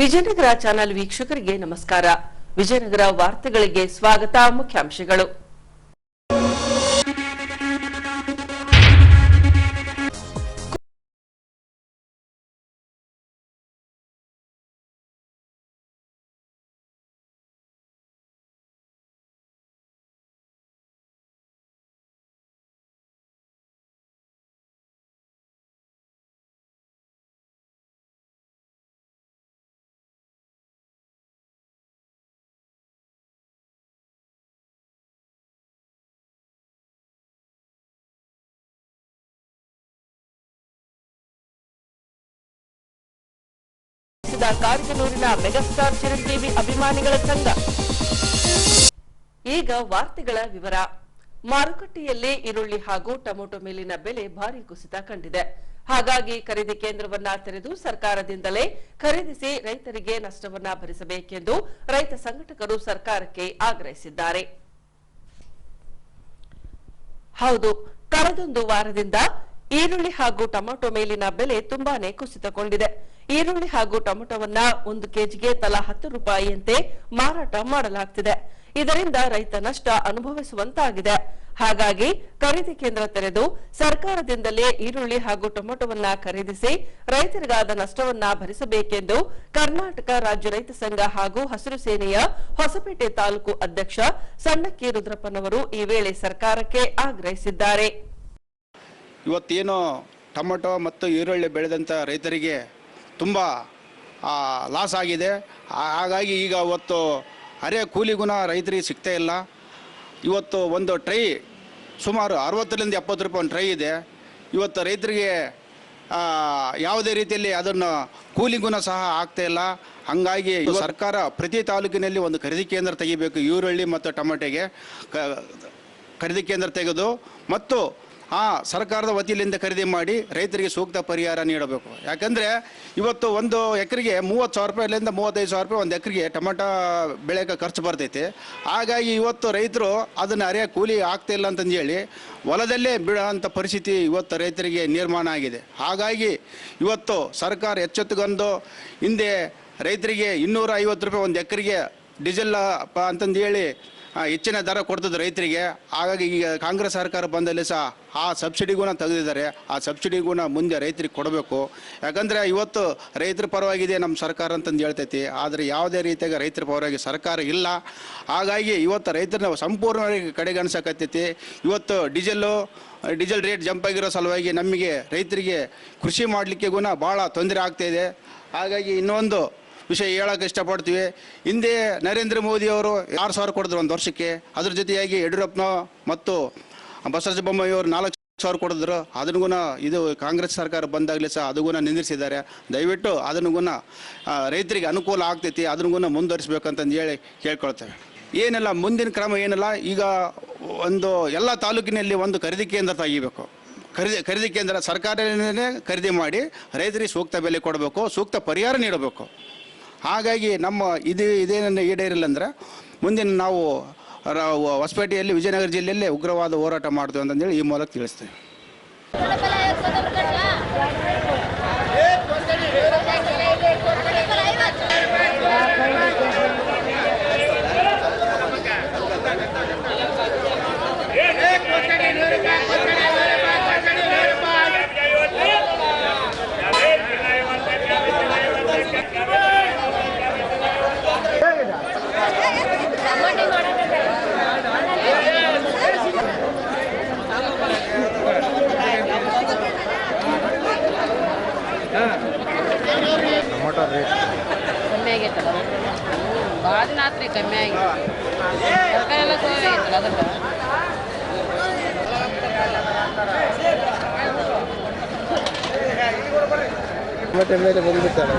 Vijayanagara channel ವೀಕ್ಷಕರಿಗೆ ನಮಸ್ಕಾರ. ವಿಜಯನಗರ ವಾರ್ತೆಗಳಿಗೆ ಸ್ವಾಗತ. ಮುಖ್ಯಾಂಶಗಳು. ಕಾರಿಗನೂರಿನ ಮೆಗಾಸ್ಟಾರ್ ಚಿರಂಜೀವಿ ಅಭಿಮಾನಿಗಳ ಸಂಘ. ಈಗ ವಾರ್ತೆಗಳ ವಿವರ. ಮಾರುಕಟ್ಟೆಯಲ್ಲಿ ಈರುಳ್ಳಿ ಹಾಗೂ ಟೊಮೆಟೊ ಮೇಲಿನ ಬೆಲೆ ಭಾರಿ ಕುಸಿತ ಕಂಡಿದೆ. ಹಾಗಾಗಿ ಖರೀದಿ ಕೇಂದ್ರವನ್ನ ತೆರೆದು ಸರ್ಕಾರದಿಂದಲೇ ಖರೀದಿಸಿ ರೈತರಿಗೆ ನಷ್ಟವನ್ನ ಭರಿಸಬೇಕೆಂದು ರೈತ ಸಂಘಟಕರು ಸರ್ಕಾರಕ್ಕೆ ಆಗ್ರಹಿಸಿದ್ದಾರೆ. ಹೌದು, ಕಳೆದೊಂದು ವಾರದಿಂದ ಈರುಳ್ಳಿ ಹಾಗೂ ಟೊಮೆಟೊ ಮೇಲಿನ ಬೆಲೆ ತುಂಬಾನೇ ಕುಸಿತಗೊಂಡಿದೆ. ಈರುಳ್ಳಿ ಹಾಗೂ ಟೊಮೆಟೊವನ್ನ 1 ಕೆಜಿಗೆ ತಲಾ 10 ರೂಪಾಯಿಯಂತೆ ಮಾರಾಟ ಮಾಡಲಾಗುತ್ತಿದೆ. ಇದರಿಂದ ರೈತ ನಷ್ಟ ಅನುಭವಿಸುವಂತಾಗಿದೆ. ಹಾಗಾಗಿ ಖರೀದಿ ಕೇಂದ್ರ ತೆರೆದು ಸರ್ಕಾರದಿಂದಲೇ ಈರುಳ್ಳಿ ಹಾಗೂ ಟೊಮೆಟೊವನ್ನ ಖರೀದಿಸಿ ರೈತರಿಗಾದ ನಷ್ಟವನ್ನ ಭರಿಸಬೇಕೆಂದು ಕರ್ನಾಟಕ ರಾಜ್ಯ ರೈತ ಸಂಘ ಹಾಗೂ ಹಸಿರು ಸೇನೆಯ ಹೊಸಪೇಟೆ ತಾಲೂಕು ಅಧ್ಯಕ್ಷ ಸಣ್ಣಕ್ಕಿ ರುದ್ರಪ್ಪನವರು ಈ ವೇಳೆ ಸರ್ಕಾರಕ್ಕೆ ಆಗ್ರಹಿಸಿದ್ದಾರೆ. ಇವತ್ತೇನು ಟೊಮೆಟೊ ಮತ್ತು ಈರುಳ್ಳಿ ಬೆಳೆದಂಥ ರೈತರಿಗೆ ತುಂಬ ಲಾಸ್ ಆಗಿದೆ. ಹಾಗಾಗಿ ಈಗ ಇವತ್ತು ಅರೆ ಕೂಲಿಗುಣ ರೈತರಿಗೆ ಸಿಗ್ತಾ ಇಲ್ಲ. ಇವತ್ತು ಒಂದು ಟ್ರೈ ಸುಮಾರು 60ರಿಂದ 70 ರೂಪಾಯಿ ಒಂದು ಟ್ರೈ ಇದೆ. ಇವತ್ತು ರೈತರಿಗೆ ಯಾವುದೇ ರೀತಿಯಲ್ಲಿ ಅದನ್ನು ಕೂಲಿಗುಣ ಸಹ ಆಗ್ತಾ ಇಲ್ಲ. ಹಾಗಾಗಿ ಸರ್ಕಾರ ಪ್ರತಿ ತಾಲೂಕಿನಲ್ಲಿ ಒಂದು ಖರೀದಿ ಕೇಂದ್ರ ತೆಗಿಬೇಕು. ಈರುಳ್ಳಿ ಮತ್ತು ಟೊಮೆಟೊಗೆ ಖರೀದಿ ಕೇಂದ್ರ ತೆಗೆದು ಮತ್ತು ಸರ್ಕಾರದ ವತಿಯಿಂದ ಖರೀದಿ ಮಾಡಿ ರೈತರಿಗೆ ಸೂಕ್ತ ಪರಿಹಾರ ನೀಡಬೇಕು. ಯಾಕಂದರೆ ಇವತ್ತು ಒಂದು ಎಕರೆಗೆ 30,000 ರೂಪಾಯಿಲಿಂದ 35,000 ರೂಪಾಯಿ ಒಂದು ಎಕರೆಗೆ ಟೊಮೆಟೊ ಬೆಳೆಗೆ ಖರ್ಚು ಬರ್ತೈತಿ. ಹಾಗಾಗಿ ಇವತ್ತು ರೈತರು ಅದನ್ನು ಅರೆ ಕೂಲಿ ಆಗ್ತಾಯಿಲ್ಲ ಅಂತಂದು ಹೇಳಿ ಹೊಲದಲ್ಲೇ ಬಿಡೋಂಥ ಪರಿಸ್ಥಿತಿ ಇವತ್ತು ರೈತರಿಗೆ ನಿರ್ಮಾಣ ಆಗಿದೆ. ಹಾಗಾಗಿ ಇವತ್ತು ಸರ್ಕಾರ ಎಚ್ಚೆತ್ತುಕೊಂಡು ಹಿಂದೆ ರೈತರಿಗೆ 250 ರೂಪಾಯಿ ಒಂದು ಎಕರೆಗೆ ಡೀಸೆಲ್ ಅಂತಂದು ಹೇಳಿ ಹೆಚ್ಚಿನ ದರ ಕೊಡ್ತದೆ ರೈತರಿಗೆ. ಹಾಗಾಗಿ ಈಗ ಕಾಂಗ್ರೆಸ್ ಸರ್ಕಾರ ಬಂದಲ್ಲಿ ಸಹ ಆ ಸಬ್ಸಿಡಿಗೂನ ತೆಗೆದಿದ್ದಾರೆ. ಆ ಸಬ್ಸಿಡಿಗೂನ ಮುಂದೆ ರೈತರಿಗೆ ಕೊಡಬೇಕು. ಯಾಕಂದರೆ ಇವತ್ತು ರೈತರ ಪರವಾಗಿದೆ ನಮ್ಮ ಸರ್ಕಾರ ಅಂತಂದು ಹೇಳ್ತೈತಿ. ಆದರೆ ಯಾವುದೇ ರೀತಿಯಾಗಿ ರೈತರ ಪರವಾಗಿ ಸರ್ಕಾರ ಇಲ್ಲ. ಹಾಗಾಗಿ ಇವತ್ತು ರೈತರನ್ನ ಸಂಪೂರ್ಣವಾಗಿ ಕಡೆಗಣಿಸಕತ್ತೈತಿ. ಇವತ್ತು ಡೀಸೆಲ್ ರೇಟ್ ಜಂಪ್ ಆಗಿರೋ ಸಲುವಾಗಿ ನಮಗೆ ರೈತರಿಗೆ ಕೃಷಿ ಮಾಡಲಿಕ್ಕೆ ಭಾಳ ತೊಂದರೆ ಆಗ್ತಾಯಿದೆ. ಹಾಗಾಗಿ ಇನ್ನೊಂದು ವಿಷಯ ಹೇಳೋಕೆ ಇಷ್ಟಪಡ್ತೀವಿ. ಹಿಂದೆ ನರೇಂದ್ರ ಮೋದಿಯವರು 6,000 ಕೊಡಿದ್ರು ಒಂದು ವರ್ಷಕ್ಕೆ. ಅದ್ರ ಜೊತೆಯಾಗಿ ಯಡಿಯೂರಪ್ಪನ ಮತ್ತು ಬಸವರಾಜ ಬೊಮ್ಮಾಯಿಯವರು 4,000 ಕೊಡಿದ್ರು. ಅದನ್ನುಗುಣ ಇದು ಕಾಂಗ್ರೆಸ್ ಸರ್ಕಾರ ಬಂದಾಗಲೇ ಸಹ ಅದನ್ನುಗುಣ ನಿಂದಿರಿಸಿದ್ದಾರೆ. ದಯವಿಟ್ಟು ಅದನ್ನುಗುಣ ರೈತರಿಗೆ ಅನುಕೂಲ ಆಗ್ತೈತಿ. ಅದನ್ನುಗುಣ ಮುಂದುವರಿಸಬೇಕಂತಂದು ಹೇಳಿ ಕೇಳ್ಕೊಳ್ತೇವೆ. ಏನಿಲ್ಲ, ಮುಂದಿನ ಕ್ರಮ ಏನಿಲ್ಲ, ಈಗ ಒಂದು ಎಲ್ಲ ತಾಲೂಕಿನಲ್ಲಿ ಒಂದು ಖರೀದಿ ಕೇಂದ್ರ ತೆಗಿಬೇಕು. ಖರೀದಿ ಕೇಂದ್ರ ಸರ್ಕಾರನೇ ಖರೀದಿ ಮಾಡಿ ರೈತರಿಗೆ ಸೂಕ್ತ ಬೆಲೆ ಕೊಡಬೇಕು, ಸೂಕ್ತ ಪರಿಹಾರ ನೀಡಬೇಕು. ಹಾಗಾಗಿ ನಮ್ಮ ಇದೇನನ್ನು ಈಡೇರಿಲ್ಲ ಅಂದರೆ ಮುಂದಿನ ನಾವು ಹೊಸಪೇಟೆಯಲ್ಲಿ ವಿಜಯನಗರ ಜಿಲ್ಲೆಯಲ್ಲೇ ಉಗ್ರವಾದ ಹೋರಾಟ ಮಾಡ್ತೀವಿ ಅಂತಂದೇಳಿ ಈ ಮೂಲಕ ತಿಳಿಸ್ತೇವೆ. ಕಮ್ಮಿ ಆಗೈತಲ್ಲ, ಭಾಳ ದಿನ ಆತ್ರಿ ಕಮ್ಮಿ ಆಗಿ ಸರ್ಕಾರ ಎಲ್ಲ ಐತಲ್ಲ ಅದಕ್ಕೆ ಮತ್ತೆ ಮೇಲೆ ಬಂದ್ಬಿಡ್ತಾರ.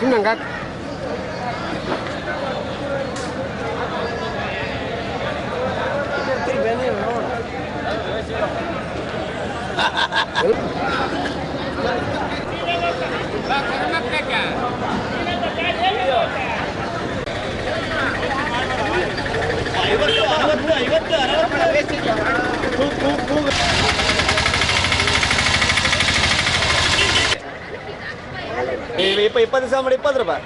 ಸುಮ್ಮನೆ 20 ದಿವಸ ಮಾಡಿ 20 ರೂಪಾಯಿ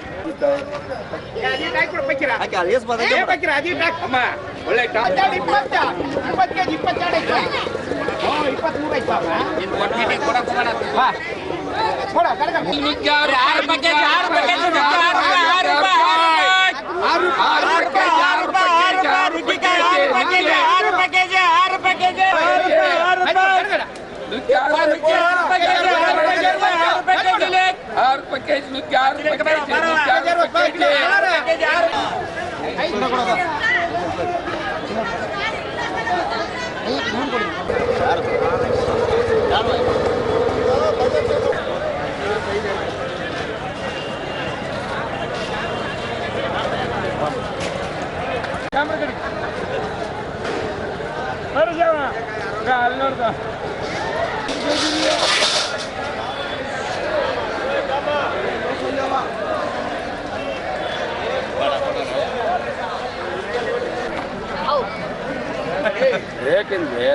ಏಕೆಂದ್ರೆ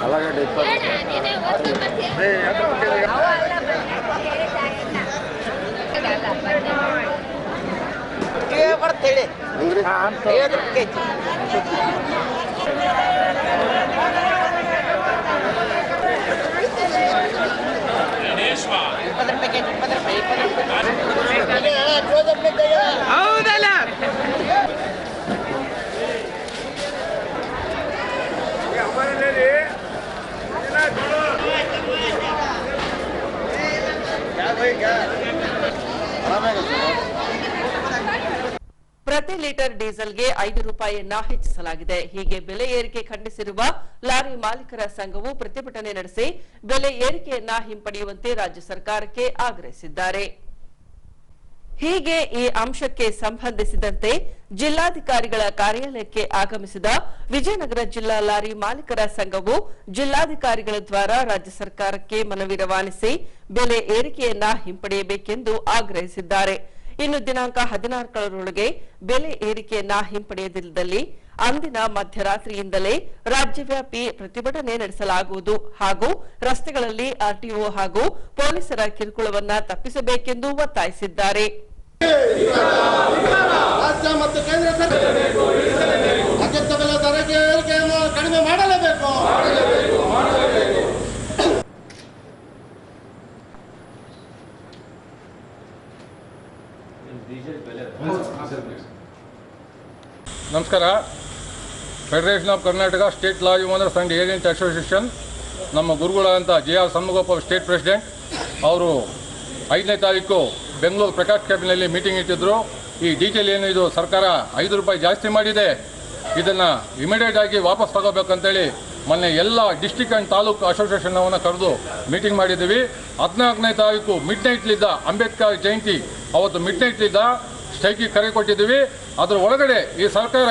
ಅಲಗಡೆ 20 ಹೌದಲ್ಲ ಪ್ರತಿ ಲೀಟರ್ ಡೀಸೆಲ್ಗೆ 5 ರೂಪಾಯಿಯನ್ನ ಹೆಚ್ಚಿಸಲಾಗಿದೆ. ಹೀಗೆ ಬೆಲೆ ಏರಿಕೆ ಖಂಡಿಸಿರುವ ಲಾರಿ ಮಾಲೀಕರ ಸಂಘವು ಪ್ರತಿಭಟನೆ ನಡೆಸಿ ಬೆಲೆ ಏರಿಕೆಯನ್ನ ಹಿಂಪಡೆಯುವಂತೆ ರಾಜ್ಯ ಸರ್ಕಾರಕ್ಕೆ ಆಗ್ರಹಿಸಿದ್ದಾರೆ. ಹೀಗೆ ಈ ಅಂಶಕ್ಕೆ ಸಂಬಂಧಿಸಿದಂತೆ ಜಿಲ್ಲಾಧಿಕಾರಿಗಳ ಕಾರ್ಯಾಲಯಕ್ಕೆ ಆಗಮಿಸಿದ ವಿಜಯನಗರ ಜಿಲ್ಲಾ ಲಾರಿ ಮಾಲೀಕರ ಸಂಘವು ಜಿಲ್ಲಾಧಿಕಾರಿಗಳ ದ್ವಾರ ರಾಜ್ಯ ಸರ್ಕಾರಕ್ಕೆ ಮನವಿ ರವಾನಿಸಿ ಬೆಲೆ ಏರಿಕೆಯನ್ನ ಹಿಂಪಡೆಯಬೇಕೆಂದು ಆಗ್ರಹಿಸಿದ್ದಾರೆ. ಇನ್ನು ದಿನಾಂಕ 16ರೊಳಗೆ ಬೆಲೆ ಏರಿಕೆಯನ್ನ ಹಿಂಪಡೆಯದಿದ್ದಲ್ಲಿ ಅಂದಿನ ಮಧ್ಯರಾತ್ರಿಯಿಂದಲೇ ರಾಜ್ಯವ್ಯಾಪಿ ಪ್ರತಿಭಟನೆ ನಡೆಸಲಾಗುವುದು ಹಾಗೂ ರಸ್ತೆಗಳಲ್ಲಿ ಆರ್ಟಿಒ ಹಾಗೂ ಪೊಲೀಸರ ಕಿರುಕುಳವನ್ನ ತಪ್ಪಿಸಬೇಕೆಂದು ಒತ್ತಾಯಿಸಿದ್ದಾರೆ. ರಾಜ್ಯ ಮತ್ತು ಕೇಂದ್ರ ಸರ್ಕಾರ ಅಗತ್ಯ ಬೆಲೆ ದರಕ್ಕೆ ಏರಿಕೆಯನ್ನು ಕಡಿಮೆ ಮಾಡಲೇಬೇಕು. ನಮಸ್ಕಾರ. Federation of Karnataka state lorry owners and agent association ನಮ್ಮ ಗುರುಗಳಾದಂಥ JR ಷಣ್ಮುಗಪ್ಪ ಸ್ಟೇಟ್ ಪ್ರೆಸಿಡೆಂಟ್ ಅವರು 5ನೇ ತಾರೀಕು ಬೆಂಗಳೂರು ಪ್ರಕಾಶ್ ಕ್ಯಾಬಿನಲ್ಲಿ ಮೀಟಿಂಗ್ ಇಟ್ಟಿದ್ದರು. ಈ ಡೀಸೆಲ್ ಏನು ಇದು ಸರ್ಕಾರ 5 ರೂಪಾಯಿ ಜಾಸ್ತಿ ಮಾಡಿದೆ, ಇದನ್ನು ಇಮಿಡಿಯೇಟ್ ಆಗಿ ವಾಪಸ್ ತಗೋಬೇಕಂತೇಳಿ ಮೊನ್ನೆ ಎಲ್ಲ ಡಿಸ್ಟಿಕ್ ಆ್ಯಂಡ್ ತಾಲೂಕು ಅಸೋಸಿಯೇಷನ್ನವನ್ನು ಕರೆದು ಮೀಟಿಂಗ್ ಮಾಡಿದ್ದೀವಿ. 14ನೇ ತಾರೀಕು ಮಿಡ್ ನೈಟ್ಲಿದ್ದ ಅಂಬೇಡ್ಕರ್ ಜಯಂತಿ ಅವತ್ತು ಮಿಡ್ ನೈಟ್ಲಿದ್ದ ಸ್ಟ್ರೈಕಿಗೆ ಕರೆ ಕೊಟ್ಟಿದ್ದೀವಿ. ಅದರ ಒಳಗಡೆ ಈ ಸರ್ಕಾರ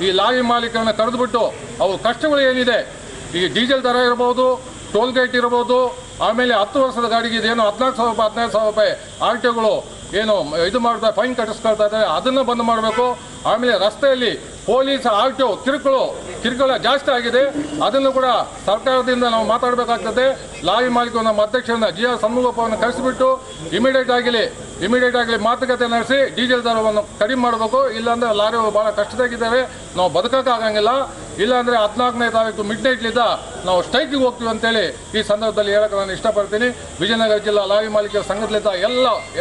ಈ ಲಾರಿ ಮಾಲೀಕರನ್ನು ಕರೆದುಬಿಟ್ಟು ಅವ್ರ ಕಷ್ಟಗಳು ಏನಿದೆ, ಈ ಡೀಸೆಲ್ ದರ ಇರ್ಬೋದು, ಟೋಲ್ ಗೇಟ್ ಇರ್ಬೋದು, ಆಮೇಲೆ 10 ವರ್ಷದ ಗಾಡಿಗೆ ಇದೇನು 14,000 ರೂಪಾಯಿ 15,000 ರೂಪಾಯಿ ಆರ್ಟಿಒಗಳು ಏನು ಇದು ಮಾಡ್ತಾ ಫೈನ್ ಕಟ್ಟಿಸ್ಕೊಳ್ತಾ ಇದ್ದಾರೆ, ಅದನ್ನು ಬಂದ್ ಮಾಡಬೇಕು. ಆಮೇಲೆ ರಸ್ತೆಯಲ್ಲಿ ಪೊಲೀಸ್ ಆರ್ಟಿಒ ಕಿರುಕುಳ ಜಾಸ್ತಿ ಆಗಿದೆ, ಅದನ್ನು ಕೂಡ ಸರ್ಕಾರದಿಂದ ನಾವು ಮಾತಾಡಬೇಕಾಗ್ತದೆ. ಲಾರಿ ಮಾಲೀಕರು ನಮ್ಮ ಅಧ್ಯಕ್ಷರನ್ನ JR ಷಣ್ಮುಗಪ್ಪವನ್ನು ಕಳಿಸಿಬಿಟ್ಟು ಇಮಿಡಿಯೇಟ್ ಆಗಲಿ ಮಾತುಕತೆ ನಡೆಸಿ ಡೀಸೆಲ್ ದರವನ್ನು ಕಡಿಮೆ ಮಾಡಬೇಕು. ಇಲ್ಲಾಂದರೆ ಲಾರಿಗಳು ಭಾಳ ಕಷ್ಟದಾಗಿದ್ದಾವೆ, ನಾವು ಬದುಕೋಕ್ಕಾಗಂಗಿಲ್ಲ. ಇಲ್ಲಾಂದರೆ 14ನೇ ತಾರೀಕು ಮಿಡ್ ನೈಟ್ಲಿದ್ದ ನಾವು ಸ್ಟ್ರೈಕಿಗೆ ಹೋಗ್ತೀವಿ ಅಂತೇಳಿ ಈ ಸಂದರ್ಭದಲ್ಲಿ ಹೇಳಕ್ಕೆ ನಾನು ಇಷ್ಟಪಡ್ತೀನಿ. ವಿಜಯನಗರ ಜಿಲ್ಲಾ ಲಾರಿ ಮಾಲೀಕರ ಸಂಘದಿಂದ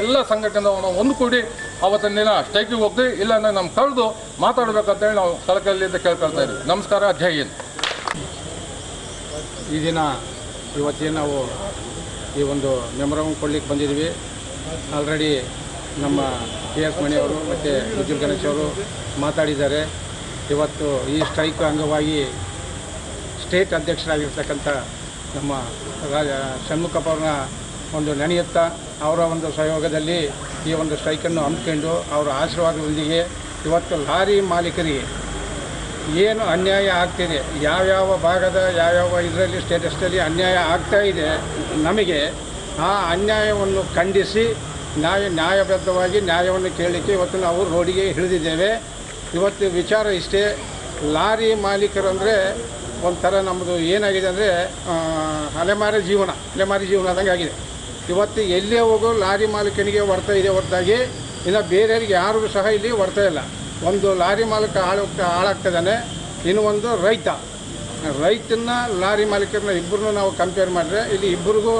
ಎಲ್ಲ ಸಂಘಟನೆ ಒಂದುಗೂಡಿ ಅವತ್ತಿನ ದಿನ ಸ್ಟ್ರೈಕಿಗೆ ಹೋಗ್ತೀವಿ. ಇಲ್ಲಾಂದರೆ ನಮ್ಮ ಕರೆದು ಮಾತಾಡಬೇಕಂತೇಳಿ ನಾವು ಕಳಕಳಿಯಿಂದ ಕೇಳ್ಕೊಳ್ತಾ ಇದ್ದೀವಿ. ನಮಸ್ಕಾರ, ಜೈ ಹಿಂದ್. ಈ ದಿನ ಇವತ್ತೇನು ನಾವು ಈ ಒಂದು ಮೆಮೊರಂ ಕೊಡ್ಲಿಕ್ಕೆ ಬಂದಿದ್ದೀವಿ. ಆಲ್ರೆಡಿ ನಮ್ಮ PS ಮಣಿಯವರು ಮತ್ತು ಉಜ್ವಲ್ ಗಣೇಶ್ ಅವರು ಮಾತಾಡಿದ್ದಾರೆ. ಇವತ್ತು ಈ ಸ್ಟ್ರೈಕ್ ಅಂಗವಾಗಿ ಸ್ಟೇಟ್ ಅಧ್ಯಕ್ಷರಾಗಿರ್ತಕ್ಕಂಥ ನಮ್ಮ ಷಣ್ಮುಗಪ್ಪ ಅವ್ರನ್ನ ಒಂದು ನೆನೆಯುತ್ತಾ ಅವರ ಒಂದು ಸಹಯೋಗದಲ್ಲಿ ಈ ಒಂದು ಸ್ಟ್ರೈಕನ್ನು ಹಮ್ಮಿಕೊಂಡು ಅವರ ಆಶೀರ್ವಾದದೊಂದಿಗೆ ಇವತ್ತು ಲಾರಿ ಮಾಲೀಕರಿಗೆ ಏನು ಅನ್ಯಾಯ ಆಗ್ತಿದೆ, ಯಾವ್ಯಾವ ಭಾಗದ ಯಾವ್ಯಾವ ಇದರಲ್ಲಿ ಸ್ಟೇಟಸ್ಟಲ್ಲಿ ಅನ್ಯಾಯ ಆಗ್ತಾ ಇದೆ, ನಮಗೆ ಆ ಅನ್ಯಾಯವನ್ನು ಖಂಡಿಸಿ ನ್ಯಾಯಬದ್ಧವಾಗಿ ನ್ಯಾಯವನ್ನು ಕೇಳಲಿಕ್ಕೆ ಇವತ್ತು ನಾವು ರೋಡಿಗೆ ಇಳಿದಿದ್ದೇವೆ. ಇವತ್ತು ವಿಚಾರ ಇಷ್ಟೇ, ಲಾರಿ ಮಾಲೀಕರು ಅಂದರೆ ಒಂಥರ ನಮ್ಮದು ಏನಾಗಿದೆ ಅಂದರೆ ಅಲೆಮಾರಿ ಜೀವನ ಆದಂಗೆ ಆಗಿದೆ. ಇವತ್ತು ಎಲ್ಲೇ ಹೋಗೋ ಲಾರಿ ಮಾಲೀಕನಿಗೆ ಬರ್ತಾ ಇದೆ ಹೊರತಾಗಿ ಇನ್ನು ಬೇರೆಯವ್ರಿಗೆ ಯಾರಿಗೂ ಸಹ ಇಲ್ಲಿ ಬರ್ತಾ ಇಲ್ಲ. ಒಂದು ಲಾರಿ ಮಾಲೀಕ ಹಾಳಾಗ್ತಿದ್ದಾನೆ, ಇನ್ನು ಒಂದು ರೈತನ ಲಾರಿ ಮಾಲೀಕರನ್ನ ಇಬ್ಬರನ್ನೂ ನಾವು ಕಂಪೇರ್ ಮಾಡಿದ್ರೆ ಇಲ್ಲಿ ಇಬ್ಬರಿಗೂ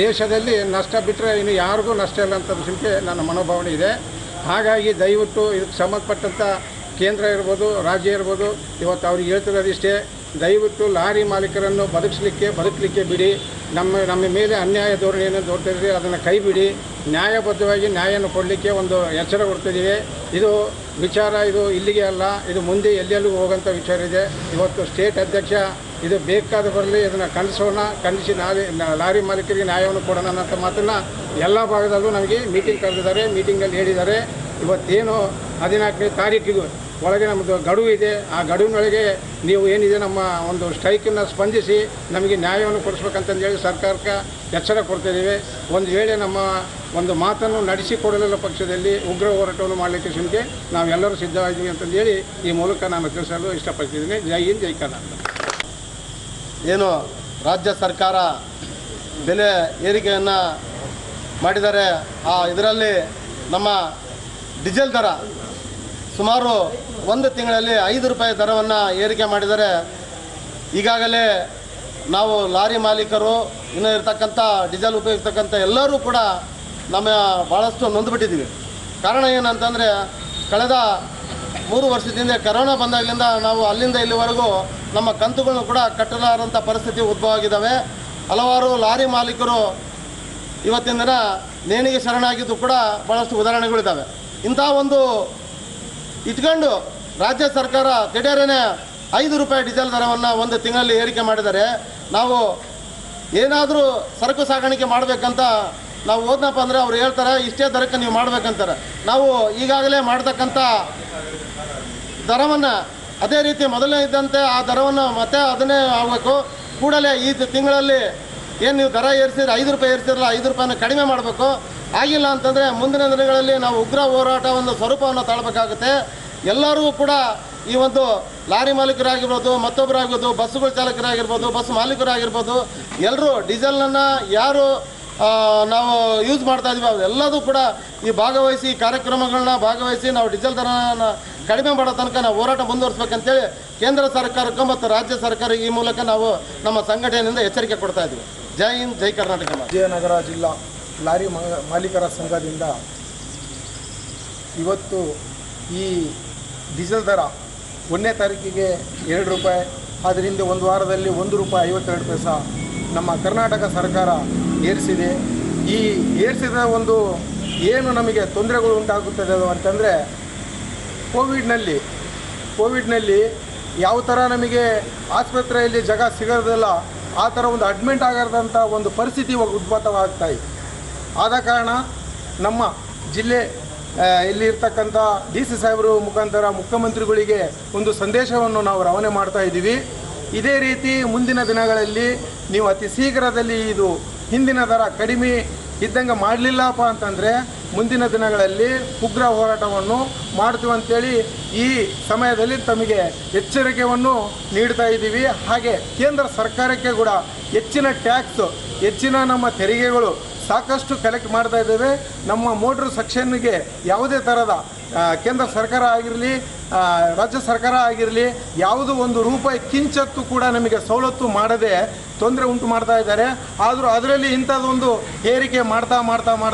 ದೇಶದಲ್ಲಿ ನಷ್ಟ ಬಿಟ್ಟರೆ ಇನ್ನು ಯಾರಿಗೂ ನಷ್ಟ ಇಲ್ಲ ಅಂತ ವಿಷಯಕ್ಕೆ ನನ್ನ ಮನೋಭಾವನೆ ಇದೆ. ಹಾಗಾಗಿ ದಯವಿಟ್ಟು ಇದಕ್ಕೆ ಸಂಬಂಧಪಟ್ಟಂಥ ಕೇಂದ್ರ ಇರ್ಬೋದು, ರಾಜ್ಯ ಇರ್ಬೋದು, ಇವತ್ತು ಅವ್ರಿಗೆ ಹೇಳ್ತಿರೋದಿಷ್ಟೇ, ದಯವಿಟ್ಟು ಲಾರಿ ಮಾಲೀಕರನ್ನು ಬದುಕಲಿಕ್ಕೆ ಬಿಡಿ. ನಮ್ಮ ಮೇಲೆ ಅನ್ಯಾಯ ಧೋರಣೆಯನ್ನು ತೋರ್ತಿದ್ರೆ ಅದನ್ನು ಕೈ ಬಿಡಿ. ನ್ಯಾಯಬದ್ಧವಾಗಿ ನ್ಯಾಯವನ್ನು ಕೊಡಲಿಕ್ಕೆ ಒಂದು ಎಚ್ಚರ ಕೊಡ್ತಿದ್ದೀವಿ. ಇದು ವಿಚಾರ ಇದು ಇಲ್ಲಿಗೆ ಅಲ್ಲ, ಇದು ಮುಂದೆ ಎಲ್ಲೆಲ್ಲಿಗೂ ಹೋಗೋಂಥ ವಿಚಾರ ಇದೆ. ಇವತ್ತು ಸ್ಟೇಟ್ ಅಧ್ಯಕ್ಷ ಇದು ಬೇಕಾದ ಬರಲಿ, ಇದನ್ನು ಖಂಡಿಸಿ ಲಾರಿ ಮಾಲೀಕರಿಗೆ ನ್ಯಾಯವನ್ನು ಕೊಡೋಣ ಅನ್ನೋ ಮಾತನ್ನು ಎಲ್ಲ ಭಾಗದಲ್ಲೂ ನಮಗೆ ಮೀಟಿಂಗ್ ಕರೆದಿದ್ದಾರೆ. ಮೀಟಿಂಗಲ್ಲಿ ಹೇಳಿದ್ದಾರೆ, ಇವತ್ತೇನು 14ನೇ ತಾರೀಕಿಗೂ ಒಳಗೆ ನಮ್ಮದು ಗಡುವು ಇದೆ. ಆ ಗಡುವಿನೊಳಗೆ ನೀವು ಏನಿದೆ ನಮ್ಮ ಒಂದು ಸ್ಟ್ರೈಕನ್ನು ಸ್ಪಂದಿಸಿ ನಮಗೆ ನ್ಯಾಯವನ್ನು ಕೊಡಿಸ್ಬೇಕಂತಂದೇಳಿ ಸರ್ಕಾರಕ್ಕೆ ಎಚ್ಚರ ಕೊಡ್ತಿದ್ದೀವಿ. ಒಂದು ವೇಳೆ ನಮ್ಮ ಒಂದು ಮಾತನ್ನು ನಡೆಸಿಕೊಡಲಿಲ್ಲ ಪಕ್ಷದಲ್ಲಿ ಉಗ್ರ ಹೋರಾಟವನ್ನು ಮಾಡಲಿಕ್ಕೆ ಸುಮ್ಕೆ ನಾವೆಲ್ಲರೂ ಸಿದ್ಧವಾಗಿದ್ದೀವಿ ಅಂತಂದೇಳಿ ಈ ಮೂಲಕ ನಾನು ತಿಳಿಸಲು ಇಷ್ಟಪಡ್ತಿದ್ದೀನಿ. ಜೈ ಹಿಂದ್, ಜೈ ಕರ್ನಾಟಕ. ಏನು ರಾಜ್ಯ ಸರ್ಕಾರ ಬೆಲೆ ಏರಿಕೆಯನ್ನು ಮಾಡಿದ್ದಾರೆ, ಇದರಲ್ಲಿ ನಮ್ಮ ಡೀಸೆಲ್ ದರ ಸುಮಾರು ಒಂದು ತಿಂಗಳಲ್ಲಿ 5 ರೂಪಾಯಿ ದರವನ್ನು ಏರಿಕೆ ಮಾಡಿದ್ದಾರೆ. ಈಗಾಗಲೇ ನಾವು ಲಾರಿ ಮಾಲೀಕರು ಇನ್ನೂ ಇರ್ತಕ್ಕಂಥ ಡೀಸೆಲ್ ಉಪಯೋಗಿಸ್ತಕ್ಕಂಥ ಎಲ್ಲರೂ ಕೂಡ ನಮ್ಮ ಭಾಳಷ್ಟು ನೊಂದುಬಿಟ್ಟಿದ್ದೀವಿ. ಕಾರಣ ಏನಂತಂದರೆ ಕಳೆದ 3 ವರ್ಷದಿಂದ ಕರೋನಾ ಬಂದಾಗಲಿಂದ ನಾವು ಅಲ್ಲಿಂದ ಇಲ್ಲಿವರೆಗೂ ನಮ್ಮ ಕಂತುಗಳನ್ನು ಕೂಡ ಕಟ್ಟಲಾರಂಥ ಪರಿಸ್ಥಿತಿ ಉದ್ಭವ ಆಗಿದ್ದಾವೆ. ಹಲವಾರು ಲಾರಿ ಮಾಲೀಕರು ಇವತ್ತಿನ ದಿನ ನೇಣಿಗೆ ಶರಣಾಗಿದ್ದು ಕೂಡ ಭಾಳಷ್ಟು ಉದಾಹರಣೆಗಳಿದ್ದಾವೆ. ಇಂಥ ಒಂದು ಇಟ್ಕೊಂಡು ರಾಜ್ಯ ಸರ್ಕಾರ ದಿಢೀರನೇ 5 ರೂಪಾಯಿ ಡೀಸೆಲ್ ದರವನ್ನು ಒಂದು ತಿಂಗಳಲ್ಲಿ ಏರಿಕೆ ಮಾಡಿದ್ದಾರೆ. ನಾವು ಏನಾದರೂ ಸರಕು ಸಾಗಾಣಿಕೆ ಮಾಡಬೇಕಂತ ನಾವು ಹೋದ್ನಪ್ಪ ಅಂದರೆ ಅವ್ರು ಹೇಳ್ತಾರೆ ಇಷ್ಟೇ ದರಕ್ಕೆ ನೀವು ಮಾಡಬೇಕಂತಾರೆ. ನಾವು ಈಗಾಗಲೇ ಮಾಡ್ತಕ್ಕಂಥ ದರವನ್ನು ಅದೇ ರೀತಿ ಮೊದಲನೇ ಇದ್ದಂತೆ ಆ ದರವನ್ನು ಮತ್ತೆ ಅದನ್ನೇ ಆಗಬೇಕು. ಕೂಡಲೇ ಈ ತಿಂಗಳಲ್ಲಿ ಏನು ನೀವು ದರ ಏರಿಸಿದ್ರೆ 5 ರೂಪಾಯಿ ಏರಿಸಿರಲ್ಲ, 5 ರೂಪಾಯಿನ ಕಡಿಮೆ ಮಾಡಬೇಕು. ಆಗಿಲ್ಲ ಅಂತಂದರೆ ಮುಂದಿನ ದಿನಗಳಲ್ಲಿ ನಾವು ಉಗ್ರ ಹೋರಾಟ ಒಂದು ಸ್ವರೂಪವನ್ನು ತಾಳಬೇಕಾಗುತ್ತೆ. ಎಲ್ಲರೂ ಕೂಡ ಈ ಒಂದು ಲಾರಿ ಮಾಲೀಕರಾಗಿರ್ಬೋದು, ಮತ್ತೊಬ್ಬರಾಗಿರ್ಬೋದು, ಬಸ್ಸುಗಳ ಚಾಲಕರಾಗಿರ್ಬೋದು, ಬಸ್ ಮಾಲೀಕರಾಗಿರ್ಬೋದು, ಎಲ್ಲರೂ ಡೀಸೆಲ್ನನ್ನು ಯಾರು ನಾವು ಯೂಸ್ ಮಾಡ್ತಾ ಇದ್ದೀವಿ ಅವೆಲ್ಲದೂ ಕೂಡ ಈ ಭಾಗವಹಿಸಿ ಕಾರ್ಯಕ್ರಮಗಳನ್ನ ಭಾಗವಹಿಸಿ ನಾವು ಡೀಸೆಲ್ ದರನ ಕಡಿಮೆ ಮಾಡೋ ತನಕ ನಾವು ಹೋರಾಟ ಮುಂದುವರಿಸ್ಬೇಕಂತೇಳಿ ಕೇಂದ್ರ ಸರ್ಕಾರಕ್ಕೆ ಮತ್ತು ರಾಜ್ಯ ಸರ್ಕಾರ ಈ ಮೂಲಕ ನಾವು ನಮ್ಮ ಸಂಘಟನೆಯಿಂದ ಎಚ್ಚರಿಕೆ ಕೊಡ್ತಾ ಇದ್ದೀವಿ. ಜೈ ಹಿಂದ್, ಜೈ ಕರ್ನಾಟಕ. ವಿಜಯನಗರ ಜಿಲ್ಲಾ ಲಾರಿ ಮಾಲೀಕರ ಸಂಘದಿಂದ ಇವತ್ತು ಈ ಡೀಸೆಲ್ ದರ 1ನೇ ತಾರೀಕಿಗೆ 2 ರೂಪಾಯಿ, ಅದರಿಂದ ಒಂದು ವಾರದಲ್ಲಿ 1 ರೂಪಾಯಿ 52 ಪೈಸೆ ನಮ್ಮ ಕರ್ನಾಟಕ ಸರ್ಕಾರ ಏರಿಸಿದೆ. ಈ ಏರಿಸಿದ ಒಂದು ಏನು ನಮಗೆ ತೊಂದರೆಗಳು ಉಂಟಾಗುತ್ತದೆ ಅಂತಂದರೆ ಕೋವಿಡ್ನಲ್ಲಿ ಯಾವ ಥರ ನಮಗೆ ಆಸ್ಪತ್ರೆಯಲ್ಲಿ ಜಾಗ ಸಿಗೋದಿಲ್ಲ, ಆ ಥರ ಒಂದು ಅಡ್ಮಿಟ್ ಆಗಿರೋದಂಥ ಒಂದು ಪರಿಸ್ಥಿತಿ ಉದ್ಭವವಾಗ್ತಾಯಿದೆ. ಆದ ಕಾರಣ ನಮ್ಮ ಜಿಲ್ಲೆ ಇಲ್ಲಿ ಇರ್ತಕ್ಕಂಥ DC ಸಾಹೇಬರು ಮುಖಾಂತರ ಮುಖ್ಯಮಂತ್ರಿಗಳಿಗೆ ಒಂದು ಸಂದೇಶವನ್ನು ನಾವು ರವಾನೆ ಮಾಡ್ತಾ ಇದ್ದೀವಿ. ಇದೇ ರೀತಿ ಮುಂದಿನ ದಿನಗಳಲ್ಲಿ ನೀವು ಅತಿ ಶೀಘ್ರದಲ್ಲಿ ಇದು ಹಿಂದಿನ ದರ ಕಡಿಮೆ ಇದ್ದಂಗೆ ಮಾಡಲಿಲ್ಲಪ್ಪ ಅಂತಂದರೆ ಮುಂದಿನ ದಿನಗಳಲ್ಲಿ ಉಗ್ರ ಹೋರಾಟವನ್ನು ಮಾಡ್ತೀವಿ ಅಂತೇಳಿ ಈ ಸಮಯದಲ್ಲಿ ತಮಗೆ ಎಚ್ಚರಿಕೆಯನ್ನು ನೀಡ್ತಾ ಇದ್ದೀವಿ. ಹಾಗೆ ಕೇಂದ್ರ ಸರ್ಕಾರಕ್ಕೆ ಕೂಡ ಹೆಚ್ಚಿನ ಟ್ಯಾಕ್ಸ್, ಹೆಚ್ಚಿನ ನಮ್ಮ ತೆರಿಗೆಗಳು ಸಾಕಷ್ಟು ಕಲೆಕ್ಟ್ ಮಾಡ್ತಾ ಇದ್ದೇವೆ. ನಮ್ಮ ಮೋಟ್ರ್ ಸೆಕ್ಷನ್ಗೆ ಯಾವುದೇ ಥರದ ಕೇಂದ್ರ ಸರ್ಕಾರ ಆಗಿರಲಿ ರಾಜ್ಯ ಸರ್ಕಾರ ಆಗಿರಲಿ ಯಾವುದೋ ಒಂದು ರೂಪಾಯಿ ಕಿಂಚತ್ತು ಕೂಡ ನಮಗೆ ಸವಲತ್ತು ಮಾಡದೆ ತೊಂದರೆ ಉಂಟು ಮಾಡ್ತಾ ಇದ್ದಾರೆ. ಆದರೂ ಅದರಲ್ಲಿ ಇಂಥದ್ದೊಂದು ಏರಿಕೆ ಮಾಡ್ತಾ